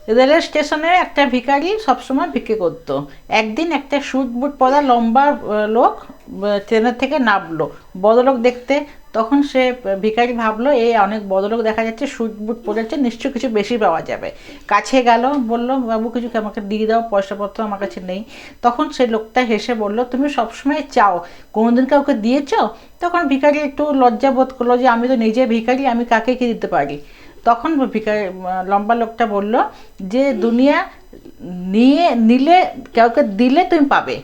রেলের স্টেশনে একটা ভিখারি সবসময় ভিক্ষে করতো। একদিন একটা স্যুট বুট পরা লম্বা লোক ট্রেনের থেকে নামলো, বড়লোক দেখতে। তখন সে ভিখারি ভাবলো এই অনেক বড়লোক দেখা যাচ্ছে, স্যুট বুট পরেছে, নিশ্চয় কিছু বেশি পাওয়া যাবে। কাছে গেল, বলল বাবু কিছু আমাকে দিয়ে দাও, পয়সাপত্র আমার কাছে নেই। তখন সেই লোকটা হেসে বলল তুমি সবসময় চাও, কোনোদিন কাউকে দিয়েছো? তখন ভিখারি একটু লজ্জা বোধ করলো যে আমি তো নিজে ভিখারি, আমি কাকে কি দিতে পারি। তখন ভিখারি লম্বা লোকটা বলল যে দুনিয়া নিলে কাউকে দিলে তুমি পাবে,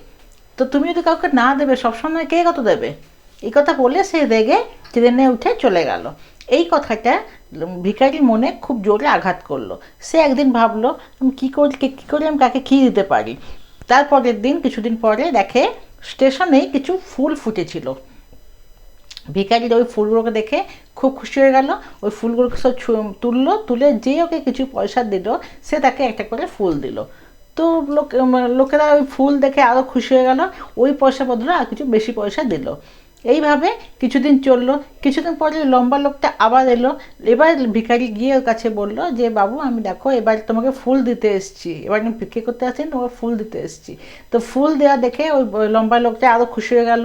তো তুমি যদি কাউকে না দেবে সবসময় কে কত দেবে। এই কথা বলে সে রেগে ট্রেনে উঠে চলে গেল। এই কথাটা ভিখারির মনে খুব জোরে আঘাত করলো। সে একদিন ভাবলো আমি কী করে আমি কাকে কী দিতে পারি। তারপরের দিন কিছুদিন পরে দেখে স্টেশনেই কিছু ফুল ফুটেছিল। ভিখারির ওই ফুলগুলোকে দেখে খুব খুশি হয়ে গেল। ওই ফুলগুলোকে সব তুললো, তুলে যে ওকে কিছু পয়সা দিল সে তাকে একটা করে ফুল দিল। তো লোকেরা ওই ফুল দেখে আরও খুশি হয়ে গেল, ওই পয়সা বদলে আর কিছু বেশি পয়সা দিল। এইভাবে কিছুদিন চললো। কিছুদিন পরে লম্বা লোকটা আবার এলো। এবার ভিখারি গিয়ে ওর কাছে বললো যে বাবু আমি দেখো এবার তোমাকে ফুল দিতে এসেছি, এবার আমি ভিক্ষে করতে আসছি, তোমাকে ফুল দিতে এসেছি। তো ফুল দেওয়া দেখে ওই লম্বা লোকটা আরও খুশি হয়ে গেল,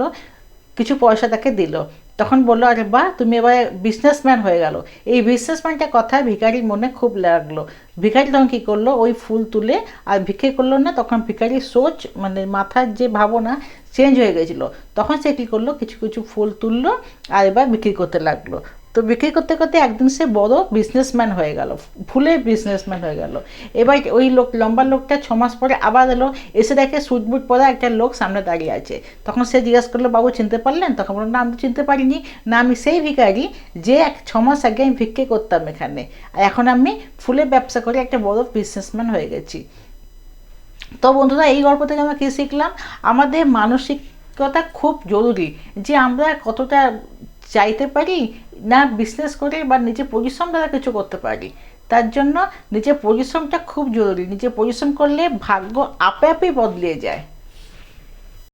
কিছু পয়সা তাকে দিল। তখন বললো আরে বাহ তুমি এবার বিজনেসম্যান হয়ে গেল। এই বিজনেসম্যানটা কথা ভিখারির মনে খুব লাগলো। ভিখারি তখন কী করলো, ওই ফুল তুলে আর ভিক্ষে করলো না। তখন ভিখারির সোচ মানে মাথার যে ভাবনা চেঞ্জ হয়ে গেছিলো। তখন সে কী করলো, কিছু কিছু ফুল তুললো আর এবার বিক্রি করতে লাগলো। তো বিক্রি করতে করতে একদিন সে বড় বিজনেসম্যান হয়ে গেল, ফুলের বিজনেসম্যান হয়ে গেল। এবার ওই লম্বা লোকটা 6 মাস পরে আবার এলো, এসে দেখে স্যুট বুট পরা একটা লোক সামনে দাঁড়িয়ে আছে। তখন সে জিজ্ঞাসা করলো বাবু চিনতে পারলেন? তখন বললো না আমি তো চিনতে পারিনি, না আমি সেই ভিখারি যে 6 মাস আগে আমি ভিক্ষে করতাম এখানে, আর এখন আমি ফুলের ব্যবসা করে একটা বড় বিজনেসম্যান হয়ে গেছি। তো বন্ধুরা এই গল্প থেকে আমরা কী শিখলাম, আমাদের মানসিকতা খুব জরুরি, যে আমরা কতটা চাইতে পারি না বিজনেস করে বা নিজের পরিশ্রম দ্বারা কিছু করতে পারি। তার জন্য নিজের পরিশ্রমটা খুব জরুরি। নিজে পরিশ্রম করলে ভাগ্য আপে আপেই বদলে যায়।